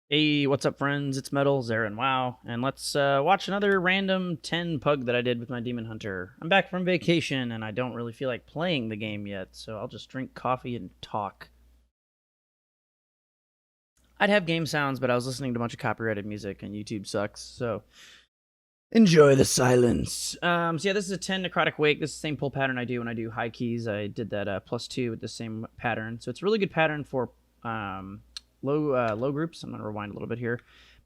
Hey, what's up, friends? It's Metal, Zarin, Wow, and let's watch another random 10 pug that I did with my Demon Hunter. I'm back from vacation, and I don't really feel like playing the game yet, so I'll just drink coffee and talk. I'd have game sounds, but I was listening to a bunch of copyrighted music, and YouTube sucks, so enjoy the silence. So yeah, this is a 10 Necrotic Wake. This is the same pull pattern I do when I do high keys. I did that +2 with the same pattern, so it's a really good pattern for low groups. I'm going to rewind a little bit here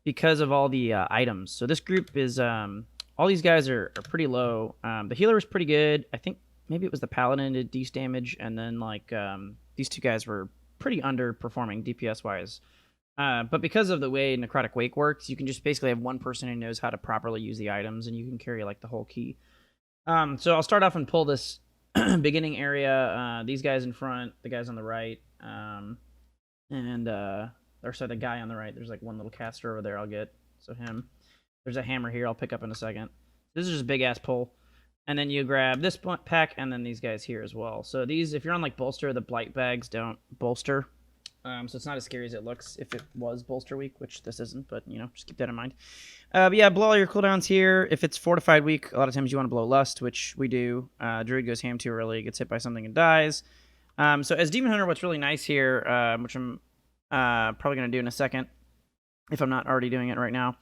because of all the items. So this group is all these guys are pretty low. The healer was pretty good. I think maybe it was the paladin did decent damage, and then like these two guys were pretty underperforming DPS wise. But because of the way Necrotic Wake works, you can just basically have one person who knows how to properly use the items, and you can carry like the whole key. So I'll start off and pull this beginning area. These guys in front, the guys on the right, and or sorry, the guy on the right. There's like one little caster over there. I'll get so him. There's a hammer here. I'll pick up in a second. This is just a big ass pull, and then you grab this pack, and then these guys here as well. So these, if you're on like bolster, the blight bags don't bolster. So it's not as scary as it looks if it was bolster week, which this isn't, but you know, just keep that in mind. But yeah, blow all your cooldowns here. If it's fortified week, a lot of times you want to blow lust, which we do. Druid goes ham too early, gets hit by something and dies. So as Demon Hunter, what's really nice here, which I'm probably going to do in a second, if I'm not already doing it right now.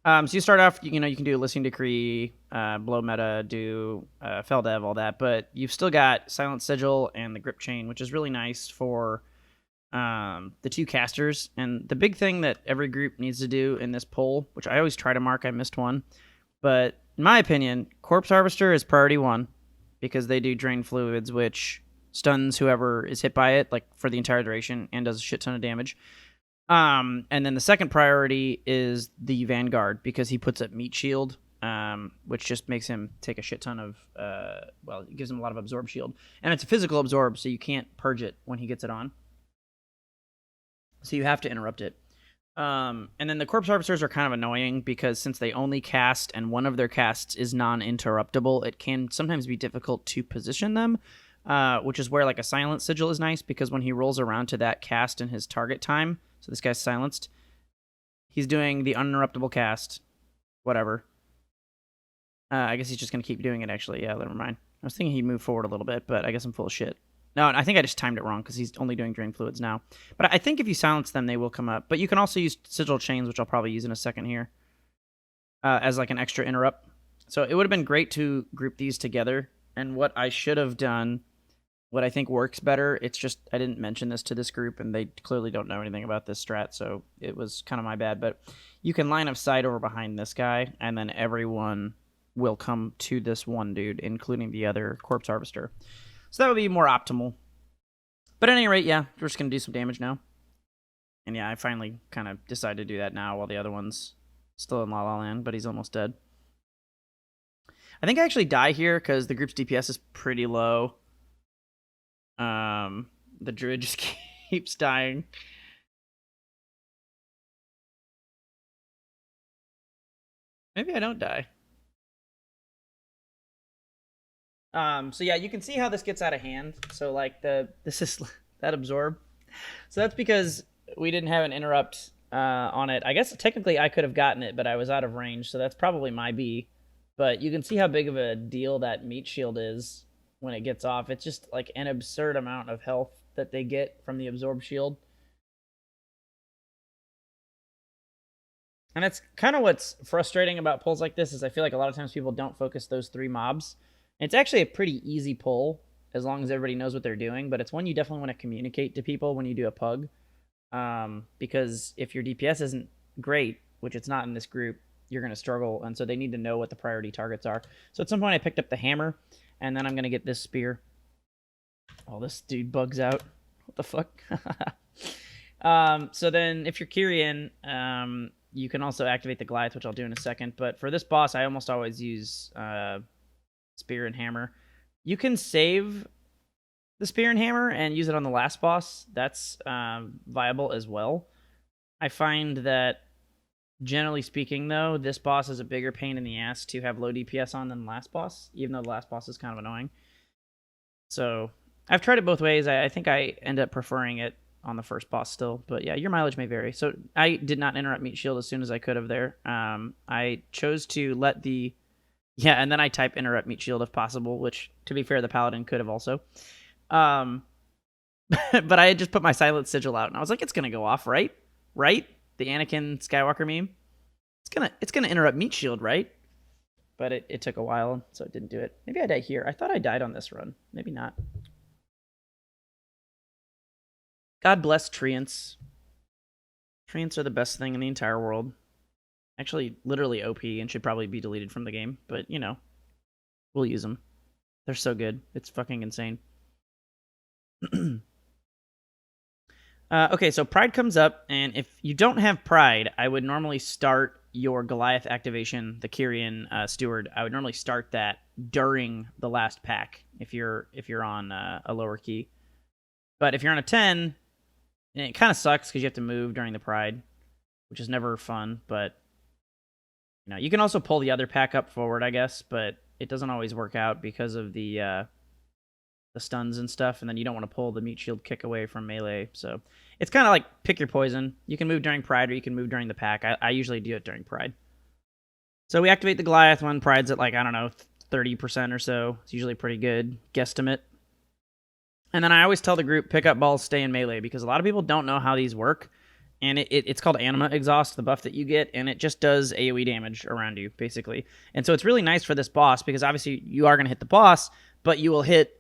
So you start off, you know, you can do a Listening Decree, blow meta, do Fell Dev, all that, but you've still got Silent Sigil and the Grip Chain, which is really nice for the two casters. And the big thing that every group needs to do in this poll, which I always try to mark, I missed one, but in my opinion, Corpse Harvester is priority 1 because they do Drain Fluids, which stuns whoever is hit by it, like for the entire duration, and does a shit ton of damage. And then the second priority is the Vanguard because he puts up Meat Shield, which just makes him take a shit ton of, well, it gives him a lot of Absorb Shield. And it's a physical absorb, so you can't purge it when he gets it on. So you have to interrupt it. And then the Corpse Harvesters are kind of annoying because since they only cast and one of their casts is non-interruptible, it can sometimes be difficult to position them, which is where like a Silent Sigil is nice because when he rolls around to that cast in his target time, so this guy's silenced, he's doing the uninterruptible cast, whatever. I guess he's just going to keep doing it actually. Yeah, never mind. I was thinking he'd move forward a little bit, but I guess I'm full of shit. No, I think I just timed it wrong because he's only doing Drain Fluids now. But I think if you silence them, they will come up. But you can also use Sigil Chains, which I'll probably use in a second here, as like an extra interrupt. So it would have been great to group these together. And what I should have done, what I think works better, it's just I didn't mention this to this group, and they clearly don't know anything about this strat, so it was kind of my bad. But you can line of sight over behind this guy, and then everyone will come to this one dude, including the other Corpse Harvester. So that would be more optimal. But at any rate, yeah, we're just going to do some damage now. And yeah, I finally kind of decided to do that now while the other one's still in La La Land, but he's almost dead. I think I actually die here because the group's DPS is pretty low. The Druid just keeps dying. Maybe I don't die. So yeah, you can see how this gets out of hand. So like this is that absorb. So that's because we didn't have an interrupt on it. I guess technically I could have gotten it, but I was out of range, so that's probably my B. But you can see how big of a deal that Meat Shield is when it gets off. It's just like an absurd amount of health that they get from the absorb shield. And that's kind of what's frustrating about pulls like this is I feel like a lot of times people don't focus those 3 mobs. It's actually a pretty easy pull as long as everybody knows what they're doing, but it's one you definitely want to communicate to people when you do a PUG. Because if your DPS isn't great, which it's not in this group, you're going to struggle, and so they need to know what the priority targets are. So at some point I picked up the hammer, and then I'm going to get this spear. Oh, this dude bugs out. What the fuck? So then if you're Kyrian, you can also activate the Goliath, which I'll do in a second. But for this boss, I almost always use spear and hammer. You can save the spear and hammer and use it on the last boss. That's viable as well. I find that, generally speaking, though, this boss is a bigger pain in the ass to have low DPS on than the last boss, even though the last boss is kind of annoying. So I've tried it both ways. I think I end up preferring it on the first boss still. But yeah, your mileage may vary. So I did not interrupt meat shield as soon as I could have there. I chose to let the... Yeah, and then I type interrupt meat shield if possible, which, to be fair, the paladin could have also. But I had just put my silent sigil out, and I was like, it's going to go off, right? Right? The Anakin Skywalker meme? It's gonna interrupt meat shield, right? But it took a while, so it didn't do it. Maybe I died here. I thought I died on this run. Maybe not. God bless treants. Treants are the best thing in the entire world. Actually, literally OP and should probably be deleted from the game. But, you know, we'll use them. They're so good. It's fucking insane. Okay, so Pride comes up, and if you don't have Pride, I would normally start your Goliath activation, the Kyrian Steward. I would normally start that during the last pack if you're on a lower key. But if you're on a 10, it kind of sucks because you have to move during the Pride, which is never fun. But you know, you can also pull the other pack up forward, I guess, but it doesn't always work out because of the stuns and stuff, and then you don't want to pull the meat shield kick away from melee. So it's kind of like pick your poison. You can move during Pride or you can move during the pack. I usually do it during Pride. So we activate the Goliath when Pride's at, like, I don't know, 30% or so. It's usually pretty good guesstimate. And then I always tell the group, pick up balls, stay in melee, because a lot of people don't know how these work. And it's called Anima Exhaust, the buff that you get, and it just does AoE damage around you, basically. And so it's really nice for this boss, because obviously you are going to hit the boss, but you will hit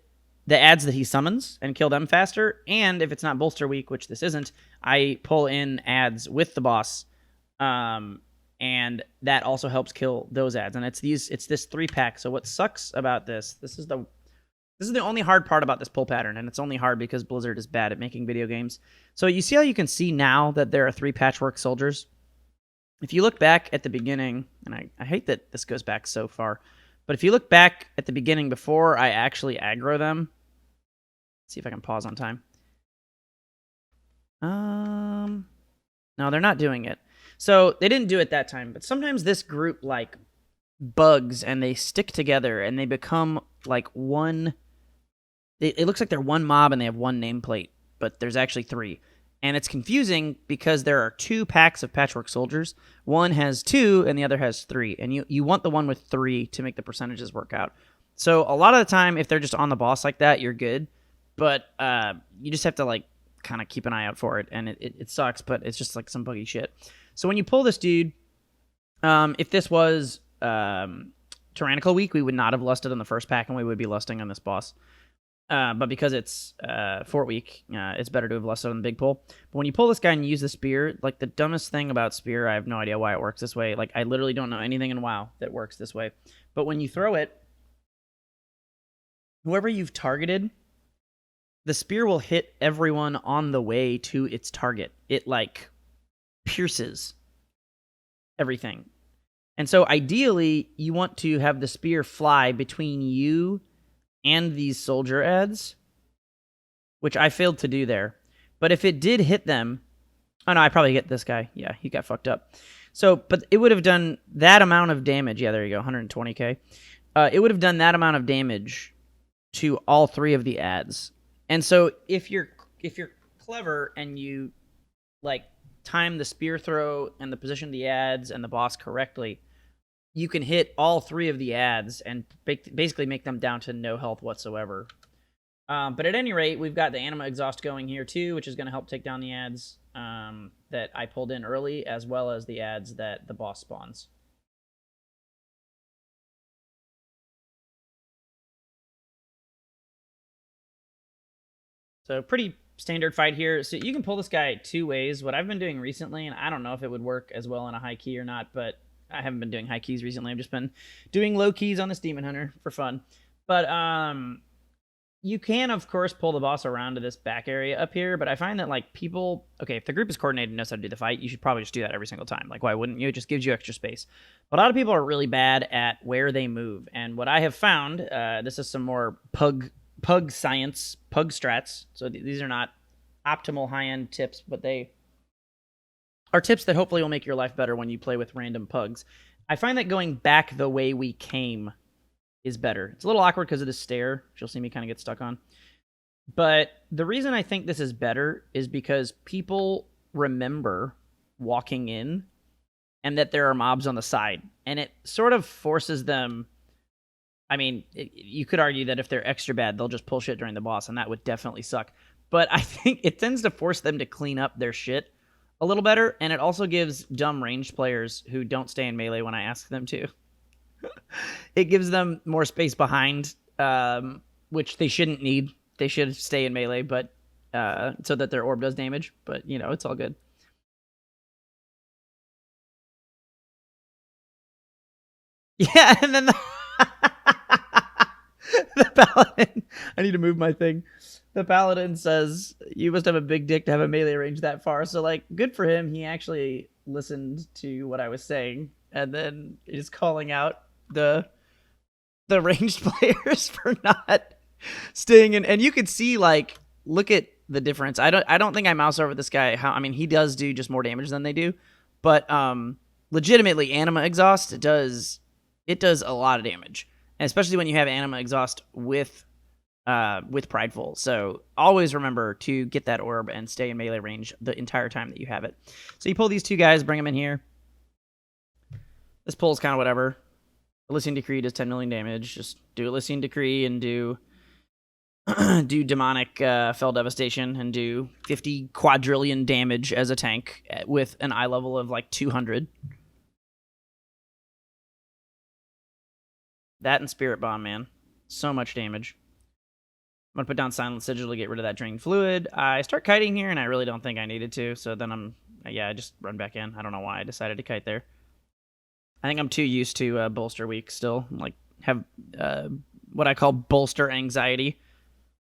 the adds that he summons and kill them faster. And if it's not bolster weak, which this isn't, I pull in adds with the boss, and that also helps kill those adds. And it's this 3-pack. So what sucks about this is the only hard part about this pull pattern, and it's only hard because Blizzard is bad at making video games. So you see how you can see now that there are 3 patchwork soldiers? If you look back at the beginning, and I hate that this goes back so far, but if you look back at the beginning before I actually aggro them, let's see if I can pause on time. No, they're not doing it. So they didn't do it that time, but sometimes this group, like, bugs and they stick together and they become like one. It looks like they're one mob and they have one nameplate, but there's actually 3. And it's confusing because there are 2 packs of patchwork soldiers. One has 2 and the other has 3. And you want the one with 3 to make the percentages work out. So a lot of the time, if they're just on the boss like that, you're good. But you just have to, like, kind of keep an eye out for it. And it sucks, but it's just like some buggy shit. So when you pull this dude, if this was Tyrannical Week, we would not have lusted on the first pack and we would be lusting on this boss. But because it's Fort Week, it's better to have lusted on the big pull. But when you pull this guy and you use the spear, like, the dumbest thing about spear, I have no idea why it works this way. Like, I literally don't know anything in WoW that works this way. But when you throw it, whoever you've targeted, the spear will hit everyone on the way to its target. It, like, pierces everything. And so ideally, you want to have the spear fly between you and these soldier adds, which I failed to do there. But if it did hit them... Oh, no, I probably hit this guy. Yeah, he got fucked up. So, but it would have done that amount of damage. Yeah, there you go, 120k. It would have done that amount of damage to all 3 of the adds. And so if you're clever and you, like, time the spear throw and the position of the adds and the boss correctly, you can hit all 3 of the adds and basically make them down to no health whatsoever. But at any rate, we've got the Anima Exhaust going here too, which is going to help take down the adds that I pulled in early, as well as the adds that the boss spawns. So pretty standard fight here. So you can pull this guy 2 ways. What I've been doing recently, and I don't know if it would work as well in a high key or not, but I haven't been doing high keys recently. I've just been doing low keys on this Demon Hunter for fun. But you can, of course, pull the boss around to this back area up here, but I find that, like, people... Okay, if the group is coordinated and knows how to do the fight, you should probably just do that every single time. Like, why wouldn't you? It just gives you extra space. But a lot of people are really bad at where they move, and what I have found, this is some more PUG science, PUG strats, so these are not optimal high-end tips, but they are tips that hopefully will make your life better when you play with random pugs. I find that going back the way we came is better. It's a little awkward because of this stair, which you'll see me kind of get stuck on. But the reason I think this is better is because people remember walking in and that there are mobs on the side. And it sort of forces them. I mean, you could argue that if they're extra bad, they'll just pull shit during the boss, and that would definitely suck. But I think it tends to force them to clean up their shit a little better, and it also gives dumb ranged players who don't stay in melee when I ask them to. It gives them more space behind, which they shouldn't need. They should stay in melee, but so that their orb does damage. But, you know, it's all good. Yeah, and then the paladin. I need to move my thing. The paladin says, "You must have a big dick to have a melee range that far." So, like, good for him. He actually listened to what I was saying, and then is calling out the ranged players for not staying in. And you could see, like, look at the difference. I don't think I mouse over this guy. I mean, he does do just more damage than they do, but legitimately, anima exhaust does a lot of damage, and especially when you have anima exhaust with prideful. So always remember to get that orb and stay in melee range the entire time that you have it. So you pull these two guys, bring them in here. This pull's kind of whatever. Elysian Decree does 10 million damage. Just do Elysian Decree and do demonic fell devastation and do 50 quadrillion damage as a tank with an eye level of like 200. That and Spirit Bomb, man. So much damage. I'm going to put down Silent Sigil to get rid of that drained fluid. I start kiting here, and I really don't think I needed to, so then I just run back in. I don't know why I decided to kite there. I think I'm too used to bolster weak still. Like, have what I call bolster anxiety.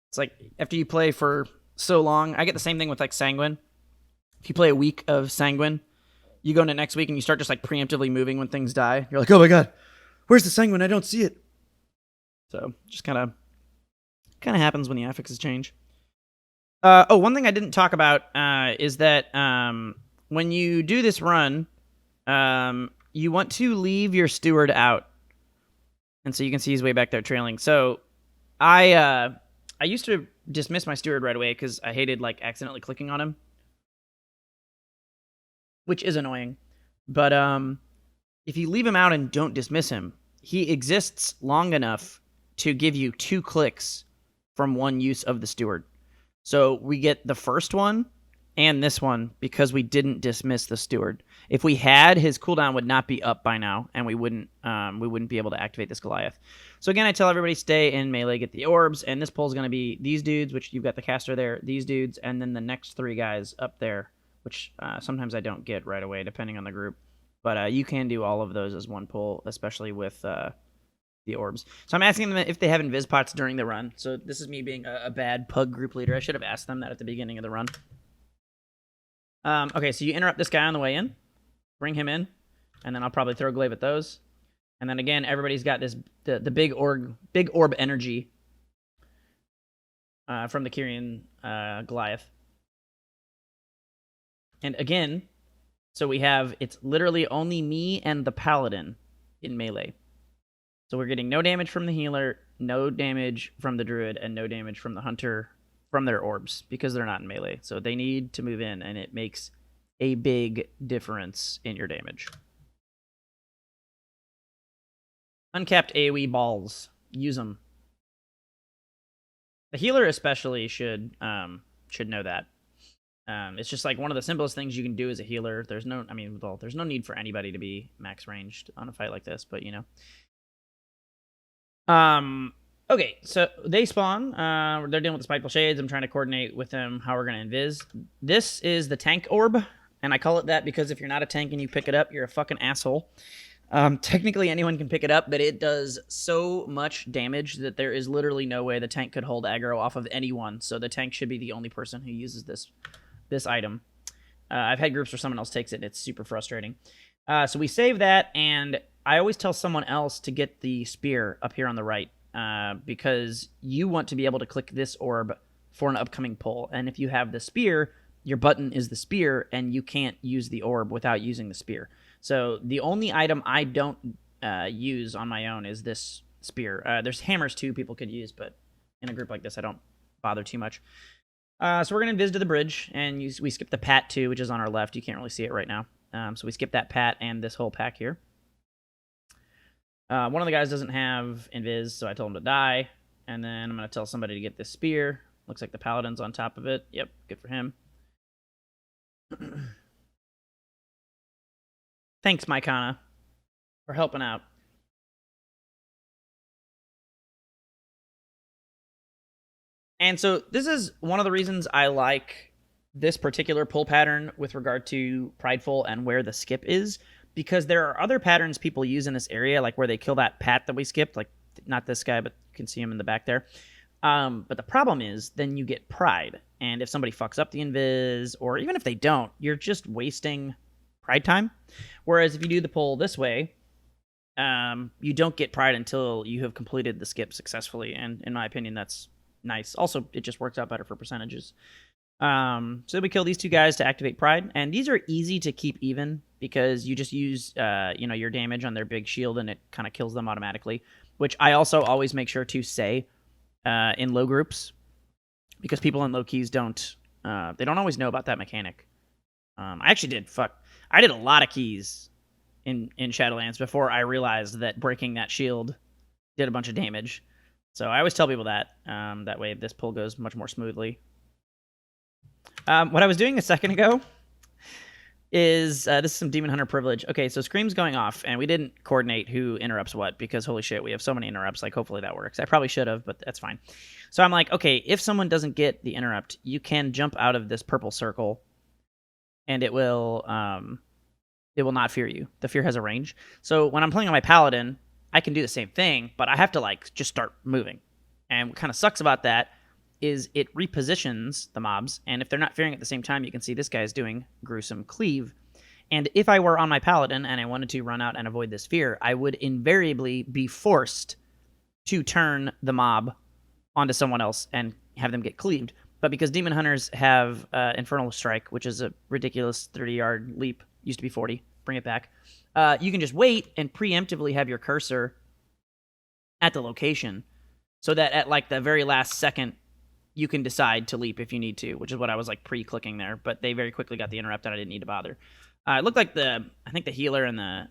It's like, after you play for so long, I get the same thing with, like, Sanguine. If you play a week of Sanguine, you go into next week and you start just, like, preemptively moving when things die. You're like, oh my god, where's the Sanguine? I don't see it. So, just kind of happens when the affixes change. One thing I didn't talk about is that when you do this run, you want to leave your steward out. And so you can see he's way back there trailing. So I used to dismiss my steward right away because I hated, like, accidentally clicking on him, which is annoying. But if you leave him out and don't dismiss him, he exists long enough to give you 2 clicks from one use of the steward. So we get the first one and this one because we didn't dismiss the steward. If we had, his cooldown would not be up by now, and we wouldn't be able to activate this Goliath. So again, I tell everybody stay in melee, get the orbs, and this pull is going to be these dudes, which you've got the caster there, these dudes, and then the next 3 guys up there, which sometimes I don't get right away depending on the group. But you can do all of those as one pull, especially with the orbs. So I'm asking them if they have invis pots during the run. So this is me being a bad pug group leader. I should have asked them that at the beginning of the run. Okay, so you interrupt this guy on the way in, bring him in, and then I'll probably throw glaive at those. And then again, everybody's got this the big orb energy from the Kyrian Goliath. And again, so we have, it's literally only me and the paladin in melee. So we're getting no damage from the healer, no damage from the druid, and no damage from the hunter from their orbs because they're not in melee. So they need to move in, and it makes a big difference in your damage. Uncapped AoE balls. Use them. The healer especially should know that. It's just like one of the simplest things you can do as a healer. There's no need for anybody to be max ranged on a fight like this, but you know. Okay, so they spawn. They're dealing with the spiteful shades. I'm trying to coordinate with them how we're gonna invis. This is the tank orb, and I call it that because if you're not a tank and you pick it up, you're a fucking asshole. Technically anyone can pick it up, but it does so much damage that there is literally no way the tank could hold aggro off of anyone. So the tank should be the only person who uses this item. I've had groups where someone else takes it, and it's super frustrating. So we save that, and I always tell someone else to get the spear up here on the right, because you want to be able to click this orb for an upcoming pull. And if you have the spear, your button is the spear, and you can't use the orb without using the spear. So the only item I don't use on my own is this spear. There's hammers too people could use, but in a group like this, I don't bother too much. So we're going to invis to the bridge, and we skip the pat 2, which is on our left. You can't really see it right now. So we skip that pat and this whole pack here. One of the guys doesn't have invis, so I told him to die. And then I'm going to tell somebody to get this spear. Looks like the paladin's on top of it. Yep, good for him. Thanks, Mycana, for helping out. And so this is one of the reasons I like this particular pull pattern with regard to Prideful and where the skip is, because there are other patterns people use in this area, like where they kill that pat that we skipped, like not this guy, but you can see him in the back there. But the problem is then you get pride, and if somebody fucks up the invis, or even if they don't, you're just wasting pride time. Whereas if you do the pull this way, you don't get pride until you have completed the skip successfully, and in my opinion, that's nice. Also, it just works out better for percentages. So we kill these 2 guys to activate pride, and these are easy to keep even because you just use your damage on their big shield, and it kind of kills them automatically, which I also always make sure to say in low groups, because people in low keys don't always know about that mechanic. I did a lot of keys in Shadowlands before I realized that breaking that shield did a bunch of damage. So I always tell people that. That way this pull goes much more smoothly. What I was doing a second ago is, this is some Demon Hunter privilege. Okay, so Scream's going off, and we didn't coordinate who interrupts what, because holy shit, we have so many interrupts. Like, hopefully that works. I probably should have, but that's fine. So I'm like, okay, if someone doesn't get the interrupt, you can jump out of this purple circle, and it will not fear you. The fear has a range. So when I'm playing on my Paladin, I can do the same thing, but I have to like just start moving. And what kind of sucks about that is it repositions the mobs, and if they're not fearing at the same time, you can see this guy's doing Gruesome Cleave. And if I were on my Paladin and I wanted to run out and avoid this fear, I would invariably be forced to turn the mob onto someone else and have them get cleaved. But because Demon Hunters have Infernal Strike, which is a ridiculous 30-yard leap, used to be 40, bring it back, you can just wait and preemptively have your cursor at the location so that at like the very last second, you can decide to leap if you need to, which is what I was like pre-clicking there, but they very quickly got the interrupt and I didn't need to bother. It looked like I think the healer and the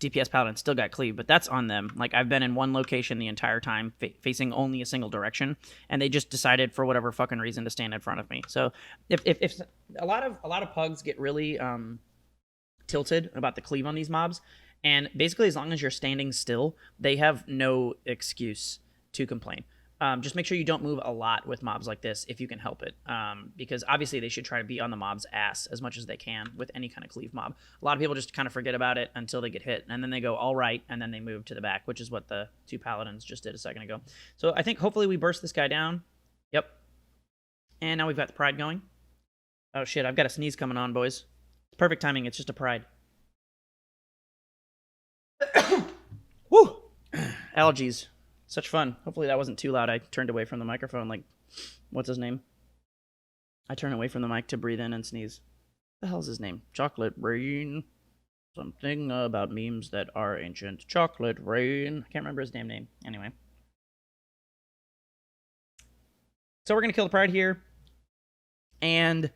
DPS Paladin still got cleaved, but that's on them. Like, I've been in one location the entire time, facing only a single direction, and they just decided for whatever fucking reason to stand in front of me. So if a lot of pugs get really tilted about the cleave on these mobs, and basically as long as you're standing still, they have no excuse to complain. Just make sure you don't move a lot with mobs like this if you can help it, because obviously they should try to be on the mob's ass as much as they can with any kind of cleave mob. A lot of people just kind of forget about it until they get hit, and then they go all right, and then they move to the back, which is what the 2 paladins just did a second ago. So I think hopefully we burst this guy down. Yep. And now we've got the pride going. Oh shit, I've got a sneeze coming on, boys. It's perfect timing, it's just a pride. Woo! Allergies. Such fun. Hopefully that wasn't too loud. I turned away from the microphone like, what's his name? I turn away from the mic to breathe in and sneeze. What the hell's his name? Chocolate Rain. Something about memes that are ancient. Chocolate Rain. I can't remember his damn name. Anyway. So we're going to kill the pride here. And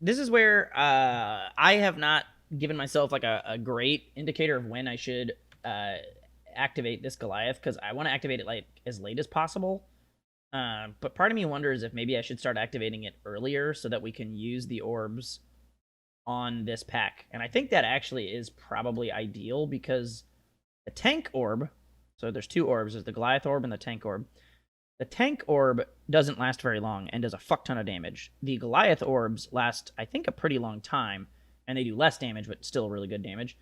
this is where I have not given myself like a great indicator of when I should activate this Goliath, because I want to activate it like as late as possible, but part of me wonders if maybe I should start activating it earlier so that we can use the orbs on this pack. And I think that actually is probably ideal, because the tank orb, so there's 2 orbs, there's the Goliath orb and the tank orb. The tank orb doesn't last very long and does a fuck ton of damage. The Goliath orbs last, I think, a pretty long time, and they do less damage but still really good damage.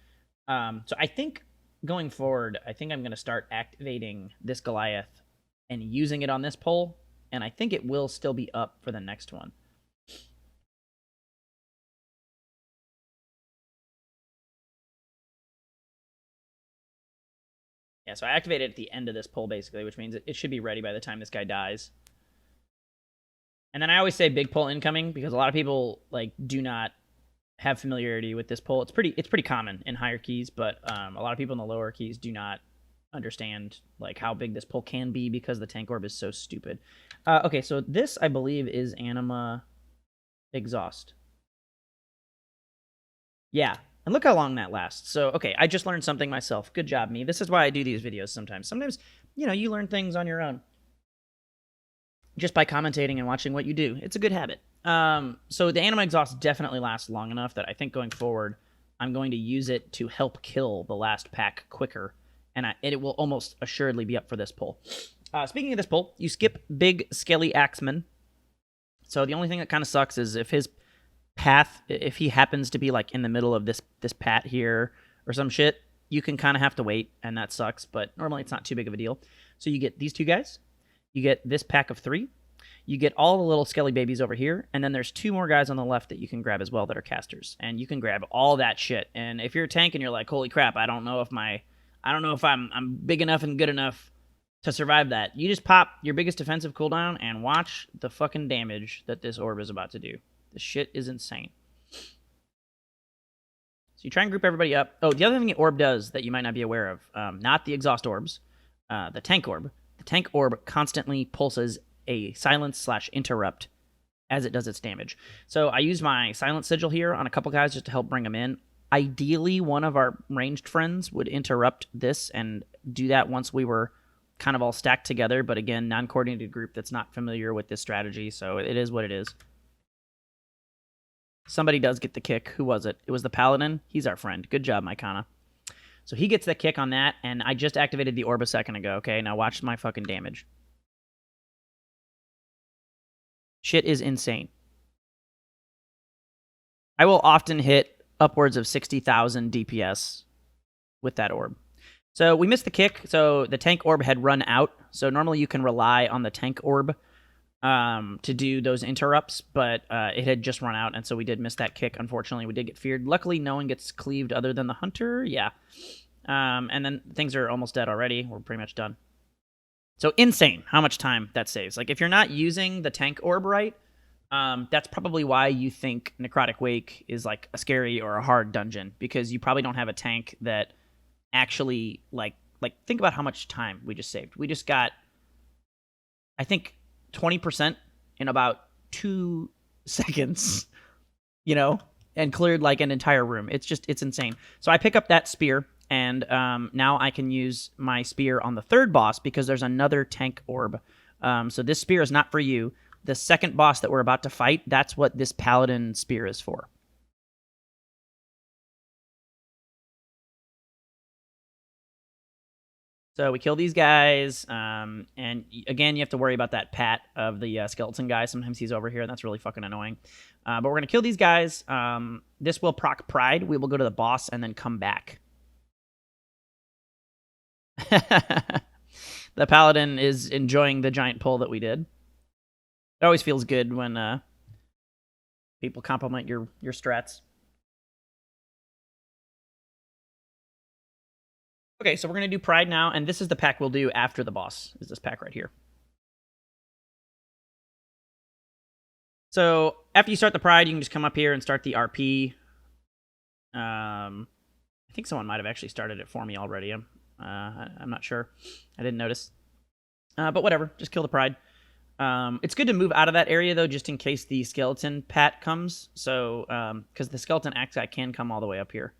So I think going forward, I think I'm going to start activating this Goliath and using it on this pull, and I think it will still be up for the next one. Yeah, so I activate it at the end of this pull, basically, which means it should be ready by the time this guy dies. And then I always say big pull incoming, because a lot of people like do not have familiarity with this pull. It's pretty common in higher keys, but a lot of people in the lower keys do not understand like how big this pull can be because the tank orb is so stupid. Okay, so this I believe is Anima Exhaust. Yeah, and look how long that lasts. So, okay, I just learned something myself. Good job, me. This is why I do these videos sometimes. Sometimes, you know, you learn things on your own just by commentating and watching what you do. It's a good habit. So the Anima Exhaust definitely lasts long enough that I think going forward, I'm going to use it to help kill the last pack quicker, and it will almost assuredly be up for this pull. Speaking of this pull, you skip Big Skelly Axeman. So the only thing that kind of sucks is if his path, if he happens to be like in the middle of this pat here or some shit, you can kind of have to wait, and that sucks, but normally it's not too big of a deal. So you get these two guys, you get this pack of 3, you get all the little skelly babies over here, and then there's 2 more guys on the left that you can grab as well that are casters, and you can grab all that shit. And if you're a tank and you're like, holy crap, I don't know if I'm big enough and good enough to survive that, you just pop your biggest defensive cooldown and watch the fucking damage that this orb is about to do. This shit is insane. So you try and group everybody up. Oh, the other thing the orb does that you might not be aware of, not the exhaust orbs, the tank orb. The tank orb constantly pulses a silence/interrupt as it does its damage. So I use my silence sigil here on a couple guys just to help bring them in. Ideally, one of our ranged friends would interrupt this and do that once we were kind of all stacked together. But again, non-coordinated group that's not familiar with this strategy, so it is what it is. Somebody does get the kick. Who was it? It was the Paladin. He's our friend. Good job, Mycana. So he gets the kick on that, and I just activated the orb a second ago, okay? Now watch my fucking damage. Shit is insane. I will often hit upwards of 60,000 DPS with that orb. So we missed the kick, so the tank orb had run out. So normally you can rely on the tank orb to do those interrupts, but it had just run out, and so we did miss that kick. Unfortunately, we did get feared. Luckily, no one gets cleaved other than the hunter. Yeah. And then things are almost dead already. We're pretty much done. So insane how much time that saves. Like, if you're not using the tank orb right, that's probably why you think Necrotic Wake is like a scary or a hard dungeon, because you probably don't have a tank that actually, like think about how much time we just saved. We just got, I think, 20% in about 2 seconds, you know, and cleared like an entire room. It's insane. So I pick up that spear, and now I can use my spear on the 3rd boss because there's another tank orb. So this spear is not for you. The second boss that we're about to fight, that's what this Paladin spear is for. So we kill these guys, and again, you have to worry about that pat of the skeleton guy. Sometimes he's over here, and that's really fucking annoying. But we're going to kill these guys. This will proc Pride. We will go to the boss and then come back. The Paladin is enjoying the giant pull that we did. It always feels good when people compliment your strats. Okay, so we're going to do Pride now, and this is the pack we'll do after the boss, is this pack right here. So after you start the Pride, you can just come up here and start the RP. I think someone might have actually started it for me already. I'm not sure. I didn't notice. But whatever, just kill the Pride. It's good to move out of that area, though, just in case the skeleton pat comes. So, because the skeleton axe guy can come all the way up here.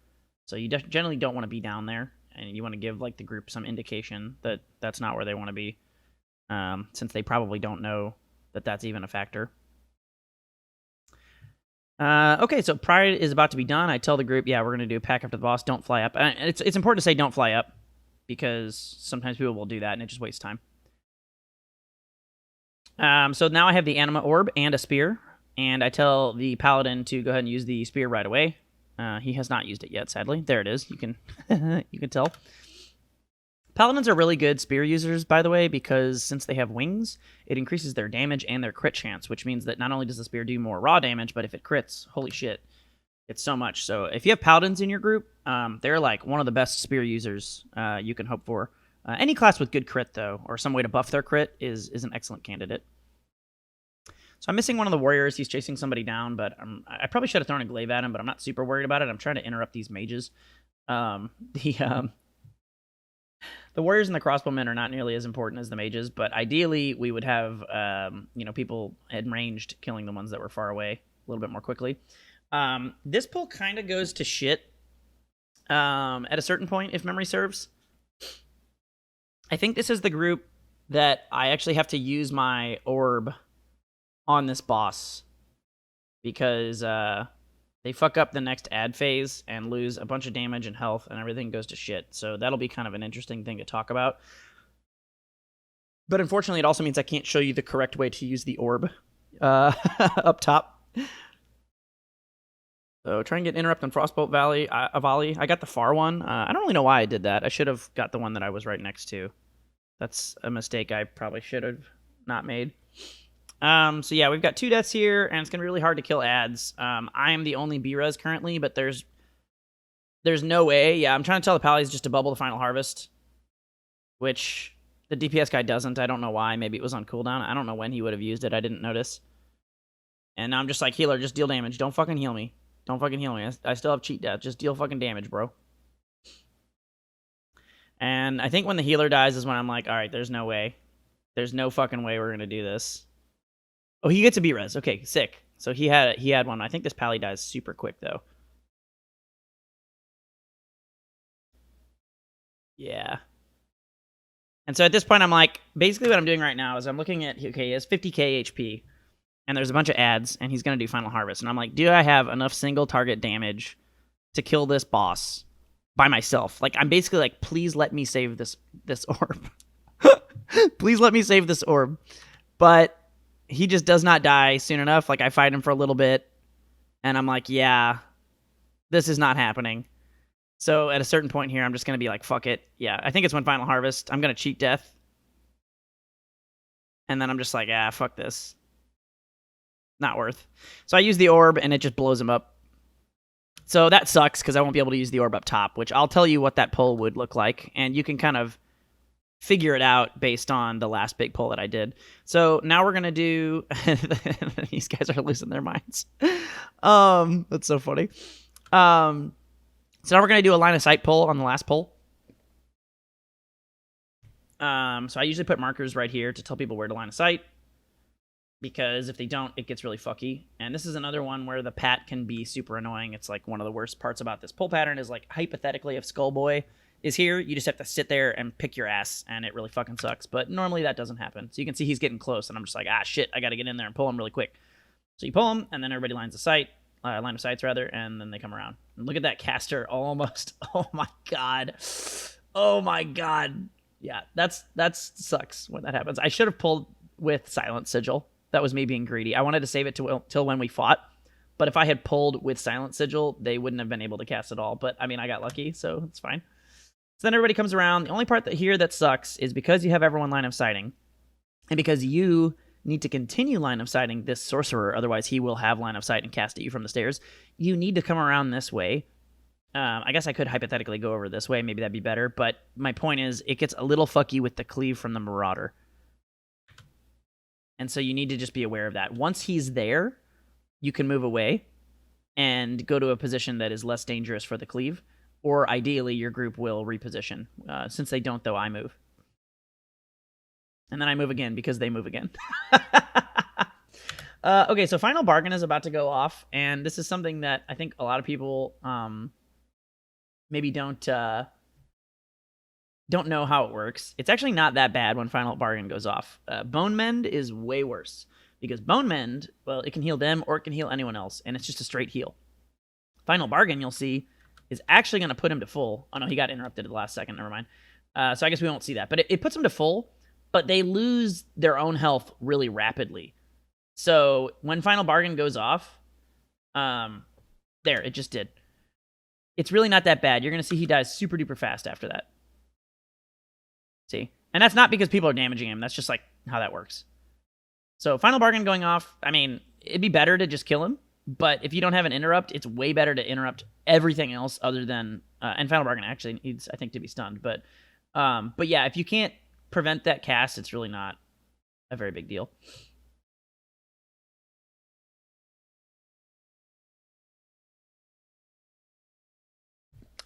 So you generally don't want to be down there. And you want to give like the group some indication that that's not where they want to be, since they probably don't know that that's even a factor. Okay, so Pride is about to be done. I tell the group, yeah, we're going to do a pack after the boss. Don't fly up. And it's important to say don't fly up, because sometimes people will do that, and it just wastes time. So now I have the Anima Orb and a Spear, and I tell the Paladin to go ahead and use the Spear right away. He has not used it yet, sadly. There it is. You can you can tell. Paladins are really good spear users, by the way, because since they have wings, it increases their damage and their crit chance, which means that not only does the spear do more raw damage, but if it crits, holy shit, it's so much. So if you have Paladins in your group, they're like one of the best spear users you can hope for. Any class with good crit, though, or some way to buff their crit is an excellent candidate. So I'm missing one of the warriors. He's chasing somebody down, but I probably should have thrown a glaive at him, but I'm not super worried about it. I'm trying to interrupt these mages. The The warriors and the crossbowmen are not nearly as important as the mages, but ideally we would have people at ranged killing the ones that were far away a little bit more quickly. This pull kind of goes to shit at a certain point, if memory serves. I think this is the group that I actually have to use my orb on this boss because they fuck up the next ad phase and lose a bunch of damage and health, and everything goes to shit. So that'll be kind of an interesting thing to talk about. But unfortunately, it also means I can't show you the correct way to use the orb up top. So try and get interrupt on Frostbolt Valley, volley. I got the far one. I don't really know why I did that. I should have got the one that I was right next to. That's a mistake I probably should have not made. So yeah, we've got 2 deaths here, and it's gonna be really hard to kill ads. I am the only B-res currently, but there's no way. Yeah, I'm trying to tell the pallies just to bubble the final harvest, which the DPS guy doesn't. I don't know why. Maybe it was on cooldown. I don't know when he would have used it. I didn't notice. And now I'm just like, healer, just deal damage. Don't fucking heal me. Don't fucking heal me. I still have cheat death. Just deal fucking damage, bro. And I think when the healer dies is when I'm like, all right, there's no way. There's no fucking way we're gonna do this. Oh, he gets a B-res. Okay, sick. So he had one. I think this pally dies super quick, though. Yeah. And so at this point, I'm like, basically what I'm doing right now is I'm looking at, okay, he has 50k HP, and there's a bunch of ads, and he's going to do Final Harvest. And I'm like, do I have enough single target damage to kill this boss by myself? Like, I'm basically like, please let me save this orb. Please let me save this orb. But he just does not die soon enough. Like, I fight him for a little bit, and I'm like, yeah, this is not happening. So at a certain point here, I'm just going to be like, fuck it. Yeah, I think it's when Final Harvest. I'm going to cheat death. And then I'm just like, fuck this. Not worth. So I use the orb, and it just blows him up. So that sucks, because I won't be able to use the orb up top, which I'll tell you what that pull would look like, and you can kind of figure it out based on the last big pull that I did. So now we're going to do... These guys are losing their minds. That's so funny. So now we're going to do a line of sight pull on the last pull. So I usually put markers right here to tell people where to line of sight, because if they don't, it gets really fucky. And this is another one where the pat can be super annoying. It's like one of the worst parts about this pull pattern is, like, hypothetically, if Skullboy is here, you just have to sit there and pick your ass, and it really fucking sucks. But normally that doesn't happen. So you can see he's getting close, and I'm just like, shit, I got to get in there and pull him really quick. So you pull him, and then everybody lines of sight. Line of sights, rather, and then they come around. And look at that caster, almost. Oh my god. Oh my god. Yeah, that sucks when that happens. I should have pulled with Silent Sigil. That was me being greedy. I wanted to save it till when we fought, but if I had pulled with Silent Sigil, they wouldn't have been able to cast it all. But, I mean, I got lucky, so it's fine. So then everybody comes around. The only part that sucks is because you have everyone line of sighting, and because you need to continue line of sighting this sorcerer, otherwise he will have line of sight and cast at you from the stairs. You need to come around this way. I guess I could hypothetically go over this way. Maybe that'd be better. But my point is, it gets a little fucky with the cleave from the Marauder. And so you need to just be aware of that. Once he's there, you can move away and go to a position that is less dangerous for the cleave. Or ideally, your group will reposition. Since they don't, though, I move. And then I move again because they move again. Okay, so Final Bargain is about to go off, and this is something that I think a lot of people maybe don't know how it works. It's actually not that bad when Final Bargain goes off. Bone Mend is way worse, because Bone Mend, well, it can heal them or it can heal anyone else, and it's just a straight heal. Final Bargain, you'll see, is actually going to put him to full. Oh, no, he got interrupted at the last second. Never mind. So I guess we won't see that. But it puts him to full, but they lose their own health really rapidly. So when Final Bargain goes off, there, it just did. It's really not that bad. You're going to see he dies super duper fast after that. See? And that's not because people are damaging him. That's just like how that works. So Final Bargain going off, I mean, it'd be better to just kill him. But if you don't have an interrupt, it's way better to interrupt everything else other than... and Final Bargain actually needs, I think, to be stunned. But yeah, if you can't prevent that cast, it's really not a very big deal.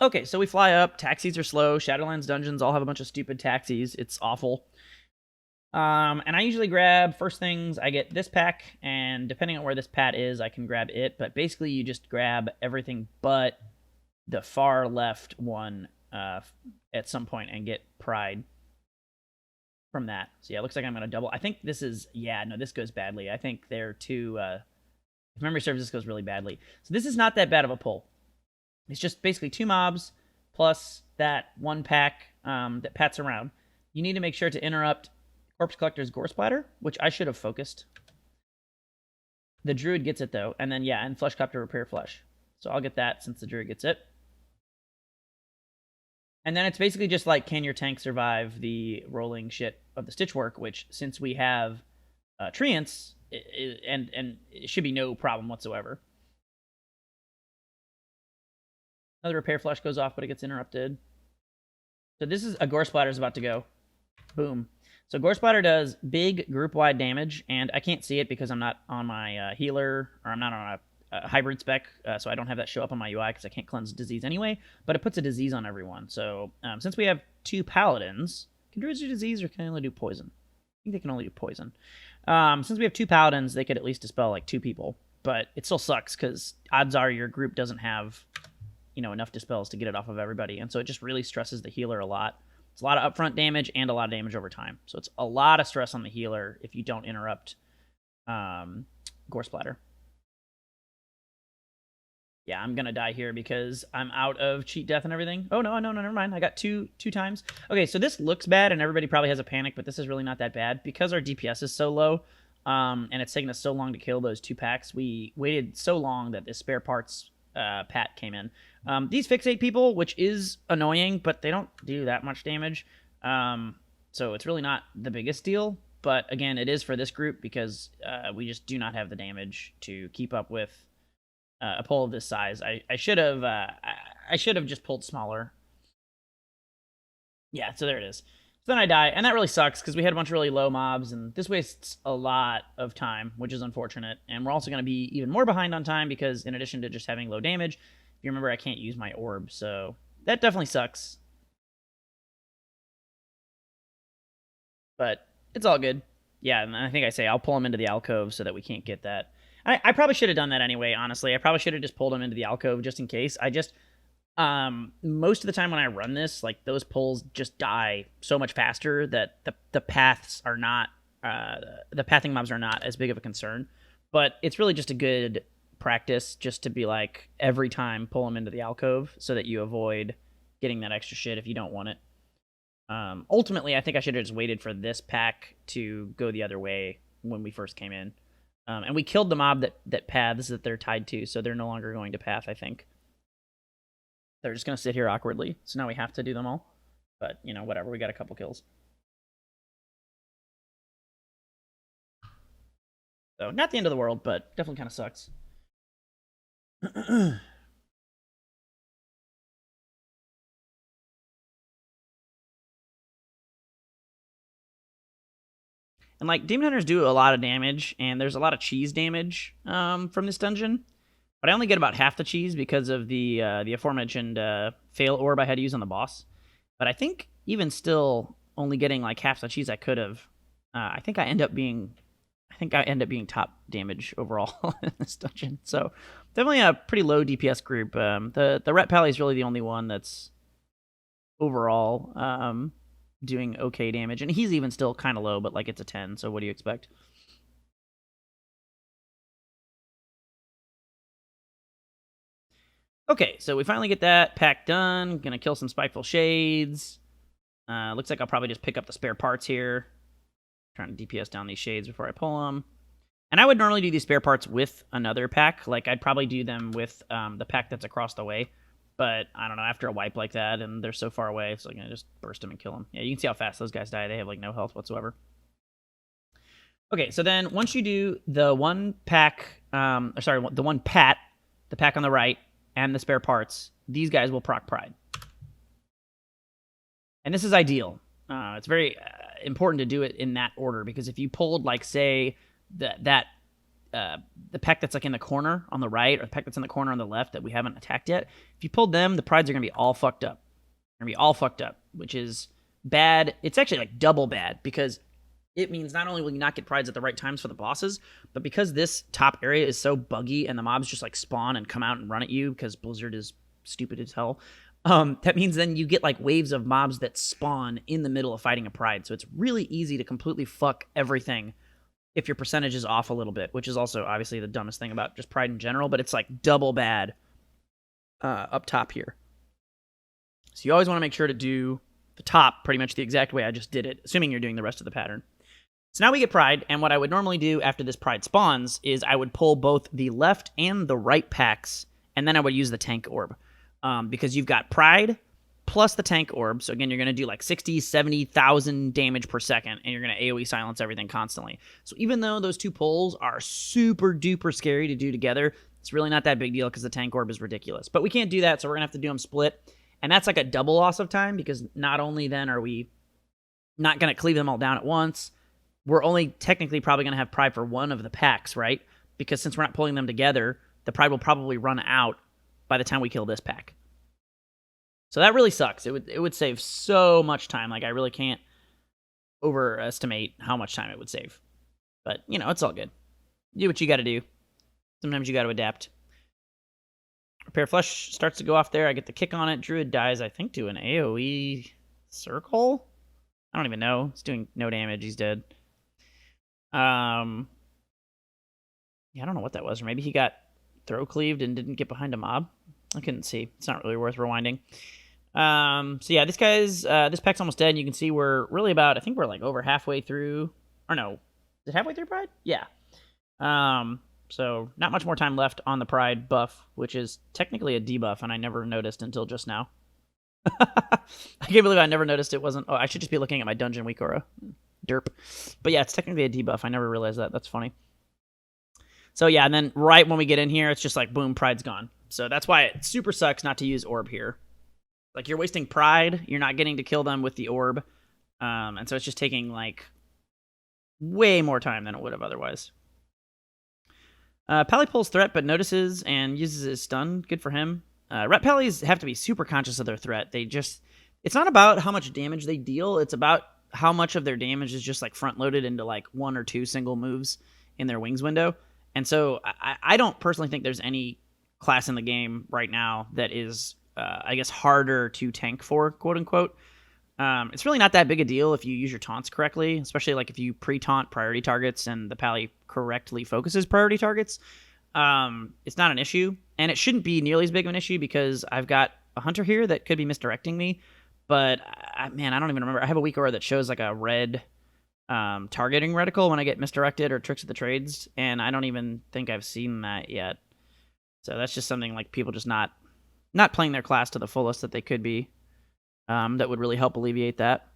Okay, so we fly up. Taxis are slow. Shadowlands dungeons all have a bunch of stupid taxis. It's awful. And I usually grab, first things, I get this pack, and depending on where this pat is, I can grab it. But basically, you just grab everything but the far left one at some point and get pride from that. So yeah, it looks like I'm going to double. I think this is, yeah, no, this goes badly. I think they're too, if memory serves, this goes really badly. So this is not that bad of a pull. It's just basically 2 mobs plus that 1 pack that pats around. You need to make sure to interrupt Corpse Collector's Gore Splatter, which I should have focused. The Druid gets it, though. And then, yeah, and Fleshcopter Repair Flesh. So I'll get that since the Druid gets it. And then it's basically just like, can your tank survive the rolling shit of the Stitchwork, which, since we have Treants, and it should be no problem whatsoever. Another Repair Flesh goes off, but it gets interrupted. So this is a Gore Splatter is about to go. Boom. So Gore Splatter does big group-wide damage, and I can't see it because I'm not on my healer, or I'm not on a hybrid spec, so I don't have that show up on my UI because I can't cleanse disease anyway, but it puts a disease on everyone. So since we have 2 paladins, can druids do disease or can they only do poison? I think they can only do poison. Since we have 2 paladins, they could at least dispel like 2 people, but it still sucks because odds are your group doesn't have, you know, enough dispels to get it off of everybody, and so it just really stresses the healer a lot. It's a lot of upfront damage and a lot of damage over time. So it's a lot of stress on the healer if you don't interrupt Gore Splatter. Yeah, I'm going to die here because I'm out of cheat death and everything. Oh, no, never mind. I got two times. Okay, so this looks bad, and everybody probably has a panic, but this is really not that bad. Because our DPS is so low, and it's taken us so long to kill those 2 packs, we waited so long that this spare parts pat came in. These fixate people, which is annoying, but they don't do that much damage. So it's really not the biggest deal. But again, it is for this group because we just do not have the damage to keep up with a pull of this size. I should have just pulled smaller. Yeah, so there it is. So then I die, and that really sucks because we had a bunch of really low mobs, and this wastes a lot of time, which is unfortunate. And we're also going to be even more behind on time because in addition to just having low damage, if you remember, I can't use my orb, so that definitely sucks. But it's all good. Yeah, and I think I say I'll pull him into the alcove so that we can't get that. I probably should have done that anyway, honestly. I probably should have just pulled him into the alcove just in case. I just... most of the time when I run this, like, those pulls just die so much faster that the paths are not, the pathing mobs are not as big of a concern. But it's really just a good practice just to be like, every time pull them into the alcove so that you avoid getting that extra shit if you don't want it. Ultimately, I think I should have just waited for this pack to go the other way when we first came in. And we killed the mob that paths that they're tied to, so they're no longer going to path, I think. They're just going to sit here awkwardly, so now we have to do them all. But, you know, whatever, we got a couple kills. So, not the end of the world, but definitely kind of sucks. And, like, Demon Hunters do a lot of damage, and there's a lot of cheese damage from this dungeon. But I only get about half the cheese because of the aforementioned fail orb I had to use on the boss. But I think even still, only getting like half the cheese I could have, I think I end up being top damage overall in this dungeon. So definitely a pretty low DPS group. The Ret Pally is really the only one that's overall doing okay damage, and he's even still kind of low, but like it's a 10. So what do you expect? Okay, so we finally get that pack done. Gonna kill some Spiteful Shades. Looks like I'll probably just pick up the spare parts here. Trying to DPS down these shades before I pull them. And I would normally do these spare parts with another pack. Like, I'd probably do them with the pack that's across the way. But, I don't know, after a wipe like that, and they're so far away, so I'm gonna just burst them and kill them. Yeah, you can see how fast those guys die. They have, like, no health whatsoever. Okay, so then once you do the one pack, the one pat, the pack on the right, and the spare parts, these guys will proc Pride. And this is ideal. It's very important to do it in that order, because if you pulled, like, say, that the pack that's like in the corner on the right, or the pack that's in the corner on the left that we haven't attacked yet. If you pulled them, the prides are gonna be all fucked up. They're gonna be all fucked up, which is bad. It's actually like double bad, because it means not only will you not get prides at the right times for the bosses, but because this top area is so buggy and the mobs just like spawn and come out and run at you because Blizzard is stupid as hell. That means then you get like waves of mobs that spawn in the middle of fighting a pride. So it's really easy to completely fuck everything if your percentage is off a little bit, which is also obviously the dumbest thing about just pride in general, but it's like double bad up top here. So you always want to make sure to do the top pretty much the exact way I just did it, assuming you're doing the rest of the pattern. So now we get pride, and what I would normally do after this pride spawns is I would pull both the left and the right packs, and then I would use the tank orb. Because you've got pride plus the tank orb. So again, you're going to do like 60, 70,000 damage per second, and you're going to AoE silence everything constantly. So even though those two pulls are super duper scary to do together, it's really not that big deal because the tank orb is ridiculous. But we can't do that, so we're going to have to do them split. And that's like a double loss of time, because not only then are we not going to cleave them all down at once, we're only technically probably going to have pride for one of the packs, right? Because since we're not pulling them together, the pride will probably run out by the time we kill this pack. So that really sucks. It would save so much time. Like, I really can't overestimate how much time it would save. But, you know, it's all good. Do what you got to do. Sometimes you got to adapt. Repair Flesh starts to go off there. I get the kick on it. Druid dies, I think, to an AoE circle? I don't even know. It's doing no damage. He's dead. Yeah, I don't know what that was. Or maybe he got throw cleaved and didn't get behind a mob. I couldn't see. It's not really worth rewinding. So yeah, this pack's almost dead. And you can see we're really about, I think we're like over halfway through. Or no, is it halfway through Pride? Yeah. So not much more time left on the Pride buff, which is technically a debuff, and I never noticed until just now. I can't believe I never noticed it wasn't. Oh, I should just be looking at my dungeon week aura. Derp. But yeah, it's technically a debuff. I never realized that. That's funny. So yeah, and then right when we get in here, it's just like, boom, Pride's gone. So that's why it super sucks not to use Orb here. Like, you're wasting Pride. You're not getting to kill them with the Orb. And so it's just taking, like, way more time than it would have otherwise. Pally pulls threat, but notices and uses his stun. Good for him. Ret Pallies have to be super conscious of their threat. It's not about how much damage they deal. It's about how much of their damage is just, like, front-loaded into, like, one or two single moves in their wings window. And so I don't personally think there's any class in the game right now that is, I guess, harder to tank for, quote-unquote. It's really not that big a deal if you use your taunts correctly, especially like if you pre-taunt priority targets and the Pally correctly focuses priority targets. It's not an issue, and it shouldn't be nearly as big of an issue because I've got a hunter here that could be misdirecting me, but man, I don't even remember. I have a weak aura that shows like a red targeting reticle when I get misdirected or tricks of the trades, and I don't even think I've seen that yet. So that's just something like people just not playing their class to the fullest that they could be. That would really help alleviate that.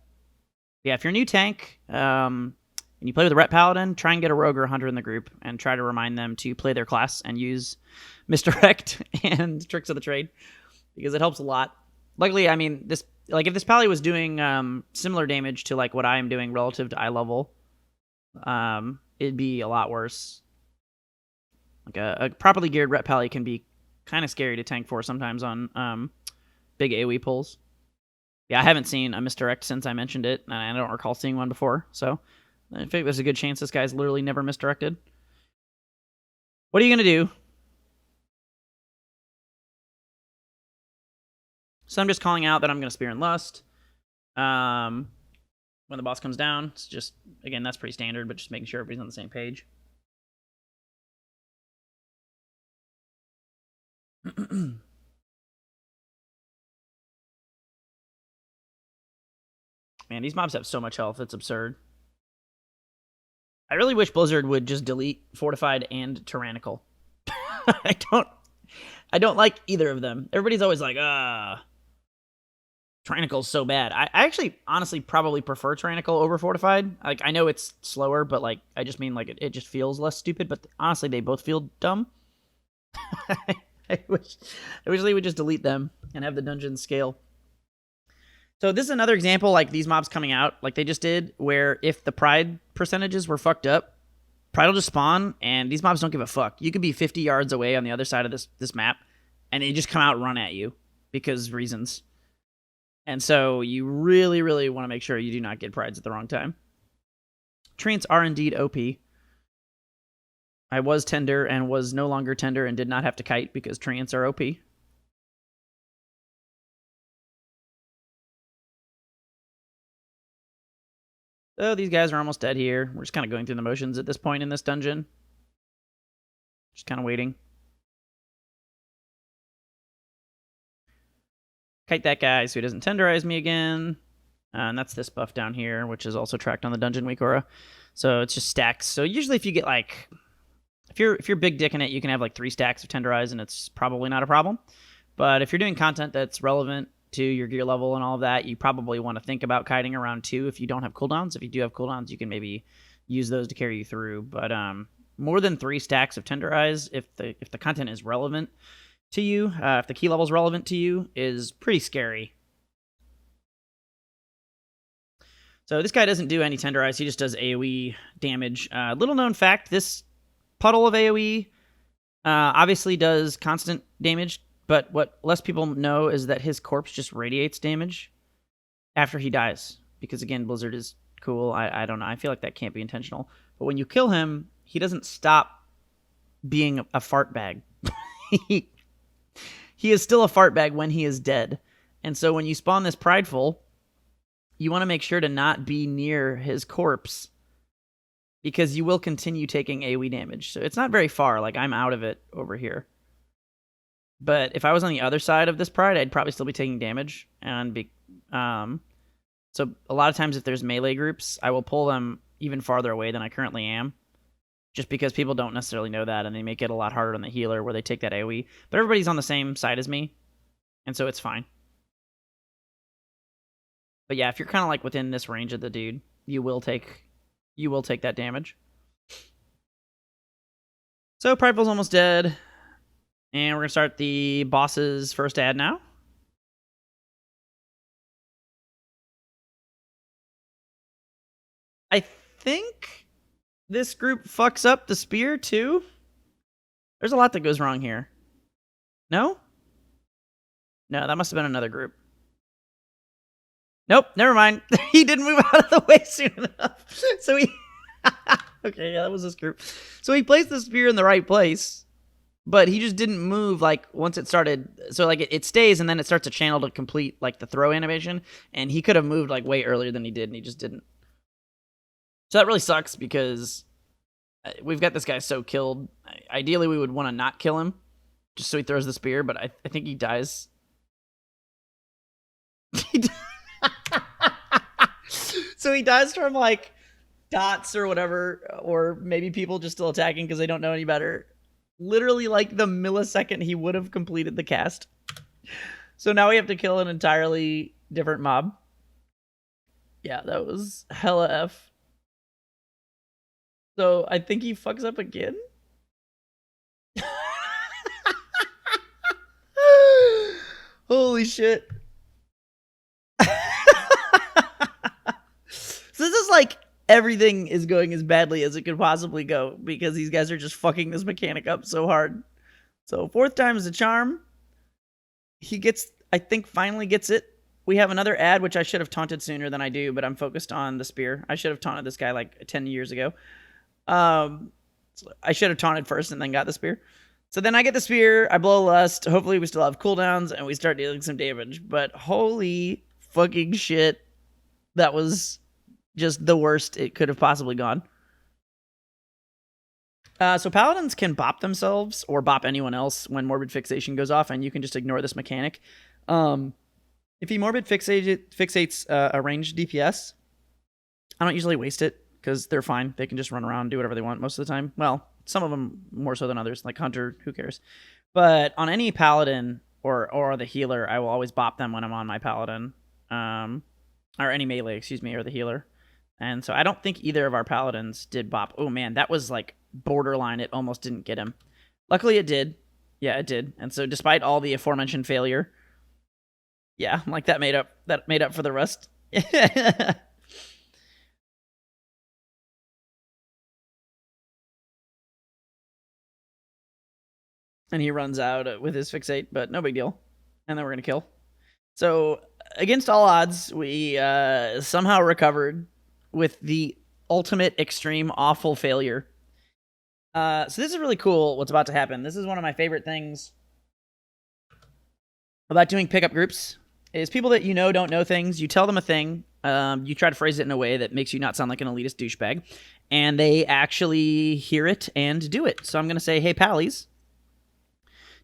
Yeah, if you're a new tank and you play with a Ret Paladin, try and get a rogue or a hunter in the group and try to remind them to play their class and use misdirect and tricks of the trade, because it helps a lot. Luckily, I mean, if this Pally was doing similar damage to like what I am doing relative to eye level, it'd be a lot worse. Like a properly geared Ret Pally can be kind of scary to tank for sometimes on big AoE pulls. Yeah, I haven't seen a misdirect since I mentioned it, and I don't recall seeing one before, so I think there's a good chance this guy's literally never misdirected. What are you going to do? So I'm just calling out that I'm going to Spear and Lust. When the boss comes down, it's just, again, that's pretty standard, but just making sure everybody's on the same page. Man, these mobs have so much health, it's absurd. I really wish Blizzard would just delete Fortified and Tyrannical. I don't like either of them. Everybody's always like, Tyrannical's so bad. I actually, honestly, probably prefer Tyrannical over Fortified. Like, I know it's slower, but, like, I just mean, like, it just feels less stupid, but honestly, they both feel dumb. I wish they would just delete them and have the dungeon scale. So this is another example, like these mobs coming out, like they just did, where if the Pride percentages were fucked up, Pride will just spawn, and these mobs don't give a fuck. You could be 50 yards away on the other side of this map, and they just come out and run at you because reasons. And so you really, really want to make sure you do not get prides at the wrong time. Treants are indeed OP. I was tender and was no longer tender and did not have to kite because treants are OP. So these guys are almost dead here. We're just kind of going through the motions at this point in this dungeon. Just kind of waiting. Kite that guy so he doesn't tenderize me again. And that's this buff down here, which is also tracked on the dungeon week aura. So it's just stacks. So usually if you get like... If you're big dicking it, you can have like 3 stacks of tenderize, and it's probably not a problem. But if you're doing content that's relevant to your gear level and all of that, you probably want to think about kiting around 2 if you don't have cooldowns. If you do have cooldowns, you can maybe use those to carry you through. But more than 3 stacks of tenderize, if the content is relevant to you, if the key level is relevant to you, is pretty scary. So this guy doesn't do any tenderize. He just does AoE damage. Little known fact, this puddle of AoE obviously does constant damage, but what less people know is that his corpse just radiates damage after he dies. Because again, Blizzard is cool. I don't know. I feel like that can't be intentional. But when you kill him, he doesn't stop being a fart bag. He is still a fart bag when he is dead. And so when you spawn this prideful, you want to make sure to not be near his corpse, because you will continue taking AoE damage. So it's not very far. Like, I'm out of it over here. But if I was on the other side of this pride, I'd probably still be taking damage. And so a lot of times if there's melee groups, I will pull them even farther away than I currently am. Just because people don't necessarily know that, and they make it a lot harder on the healer where they take that AoE. But everybody's on the same side as me, and so it's fine. But yeah, if you're kind of like within this range of the dude, you will take that damage. So Prideful's almost dead. And we're going to start the boss's first ad now. I think this group fucks up the spear too. There's a lot that goes wrong here. No? No, that must have been another group. Nope, never mind. He didn't move out of the way soon enough. So he... Okay, yeah, that was this group. So he placed the spear in the right place, but he just didn't move, like, once it started. So, like, it stays, and then it starts a channel to complete, like, the throw animation, and he could have moved, like, way earlier than he did, and he just didn't. So that really sucks, because we've got this guy so killed. Ideally, we would want to not kill him, just so he throws the spear, but I think he dies. So he dies from, like, dots or whatever, or maybe people just still attacking because they don't know any better. Literally, like, the millisecond he would have completed the cast. So now we have to kill an entirely different mob. Yeah, that was hella F. So I think he fucks up again. Holy shit. So this is like everything is going as badly as it could possibly go, because these guys are just fucking this mechanic up so hard. So 4th time is a charm. He gets, I think, finally gets it. We have another ad, which I should have taunted sooner than I do, but I'm focused on the spear. I should have taunted this guy like 10 years ago. So I should have taunted first and then got the spear. So then I get the spear, I blow lust. Hopefully we still have cooldowns and we start dealing some damage. But holy fucking shit, that was just the worst it could have possibly gone. So paladins can bop themselves or bop anyone else when morbid fixation goes off, and you can just ignore this mechanic. If he morbid fixates a ranged DPS, I don't usually waste it because they're fine. They can just run around and do whatever they want most of the time. Well, some of them more so than others, like Hunter, who cares? But on any paladin or the healer, I will always bop them when I'm on my paladin. Or any melee, excuse me, or the healer. And so I don't think either of our paladins did bop. Oh man, that was like borderline. It almost didn't get him. Luckily it did. Yeah, it did. And so despite all the aforementioned failure, yeah, like that made up for the rest. And he runs out with his fixate, but no big deal. And then we're going to kill. So, against all odds, we somehow recovered with the ultimate extreme awful failure. So this is really cool what's about to happen. This is one of my favorite things about doing pickup groups, is people that you know don't know things. You tell them a thing. You try to phrase it in a way that makes you not sound like an elitist douchebag. And they actually hear it and do it. So I'm going to say, hey, pallies,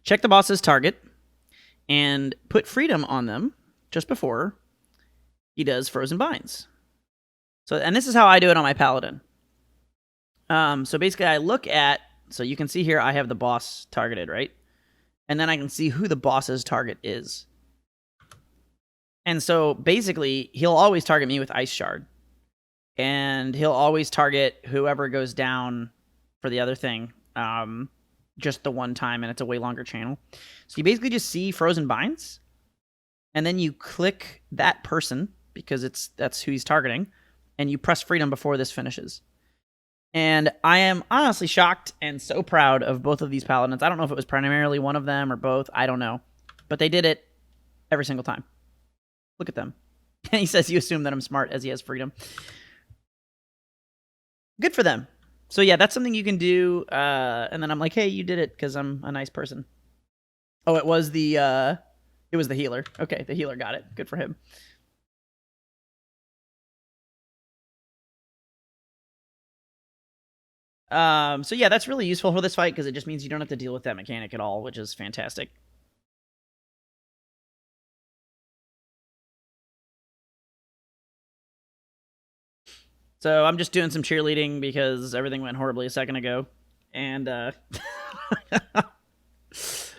check the boss's target and put freedom on them just before he does frozen binds. So, and this is how I do it on my paladin. So basically I look at, so you can see here I have the boss targeted, right? And then I can see who the boss's target is. And so basically he'll always target me with Ice Shard. And he'll always target whoever goes down for the other thing. Just the one time, and it's a way longer channel. So you basically just see frozen binds, and then you click that person, because that's who he's targeting, and you press freedom before this finishes. And I am honestly shocked and so proud of both of these paladins. I don't know if it was primarily one of them or both. I don't know. But they did it every single time. Look at them. And he says you assume that I'm smart as he has freedom. Good for them. So yeah, that's something you can do. And then I'm like, hey, you did it because I'm a nice person. Oh, it was the healer. Okay, the healer got it. Good for him. So yeah, that's really useful for this fight because it just means you don't have to deal with that mechanic at all, which is fantastic. So I'm just doing some cheerleading because everything went horribly a second ago. And this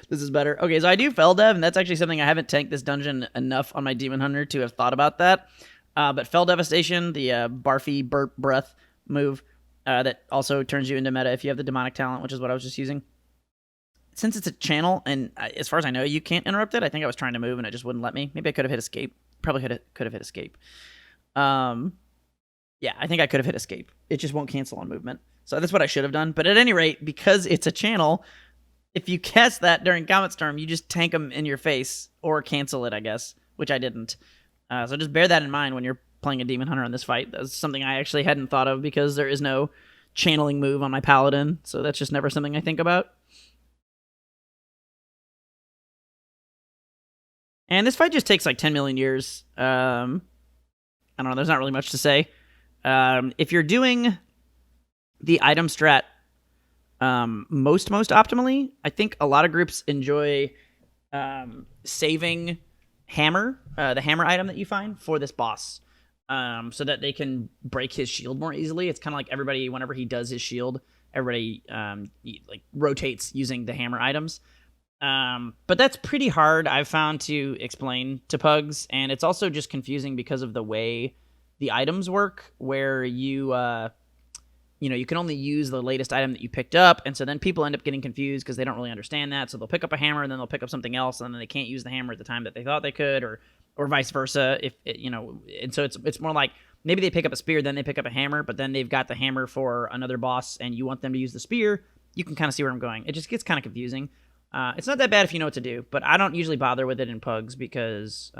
is better. Okay, so I do Fell Dev, and that's actually something I haven't tanked this dungeon enough on my Demon Hunter to have thought about that. But Fell Devastation, the barfy burp breath move, that also turns you into meta if you have the demonic talent, which is what I was just using. Since it's a channel, and as far as I know, you can't interrupt it. I think I was trying to move, and it just wouldn't let me. Maybe I could have hit escape. Probably could have hit escape. Yeah, I think I could have hit escape. It just won't cancel on movement. So that's what I should have done. But at any rate, because it's a channel, if you cast that during Comet Storm, you just tank them in your face or cancel it, I guess, which I didn't. So just bear that in mind when you're playing a Demon Hunter in this fight. That's something I actually hadn't thought of because there is no channeling move on my Paladin. So that's just never something I think about. And this fight just takes like 10 million years. I don't know. There's not really much to say. If you're doing the item strat most optimally, I think a lot of groups enjoy saving hammer, the hammer item that you find for this boss, so that they can break his shield more easily. It's kind of like everybody, whenever he does his shield, everybody like rotates using the hammer items. But that's pretty hard, I've found, to explain to pugs, and it's also just confusing because of the way the items work, where you you can only use the latest item that you picked up, and so then people end up getting confused because they don't really understand that. So they'll pick up a hammer and then they'll pick up something else, and then they can't use the hammer at the time that they thought they could, or vice versa. If and so it's more like maybe they pick up a spear, then they pick up a hammer, but then they've got the hammer for another boss, and you want them to use the spear. You can kind of see where I'm going. It just gets kind of confusing. It's not that bad if you know what to do, but I don't usually bother with it in pugs because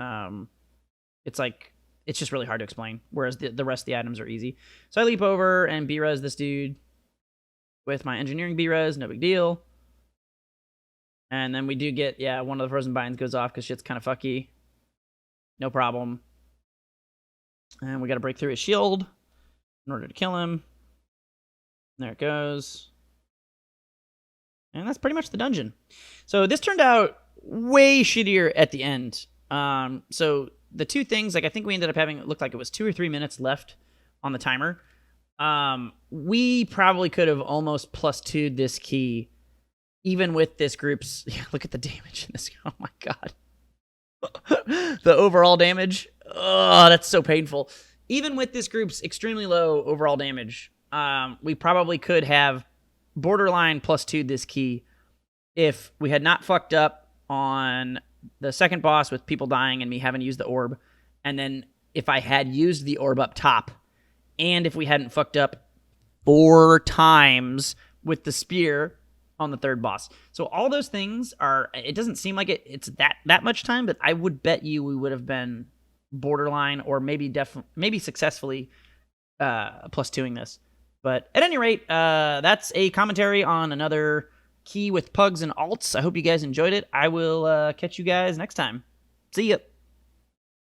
it's just really hard to explain, whereas the rest of the items are easy. So I leap over and B-res this dude with my engineering B-res, no big deal. And then we do get, one of the frozen binds goes off because shit's kind of fucky. No problem. And we got to break through his shield in order to kill him. There it goes. And that's pretty much the dungeon. So this turned out way shittier at the end. So the two things, like I think we ended up having, it looked like it was 2 or 3 minutes left on the timer. We probably could have almost plus 2'd this key, even with this group's, look at the damage in this. Oh my God. The overall damage. Oh, that's so painful. Even with this group's extremely low overall damage, we probably could have borderline plus 2'd this key if we had not fucked up on the second boss with people dying and me having to use the orb, and then if I had used the orb up top, and if we hadn't fucked up 4 times with the spear on the third boss. So all those things are, it doesn't seem like it's that much time, but I would bet you we would have been borderline or maybe successfully plus 2ing this. But at any rate, that's a commentary on another key with pugs and alts. I hope you guys enjoyed it. I will catch you guys next time. See ya.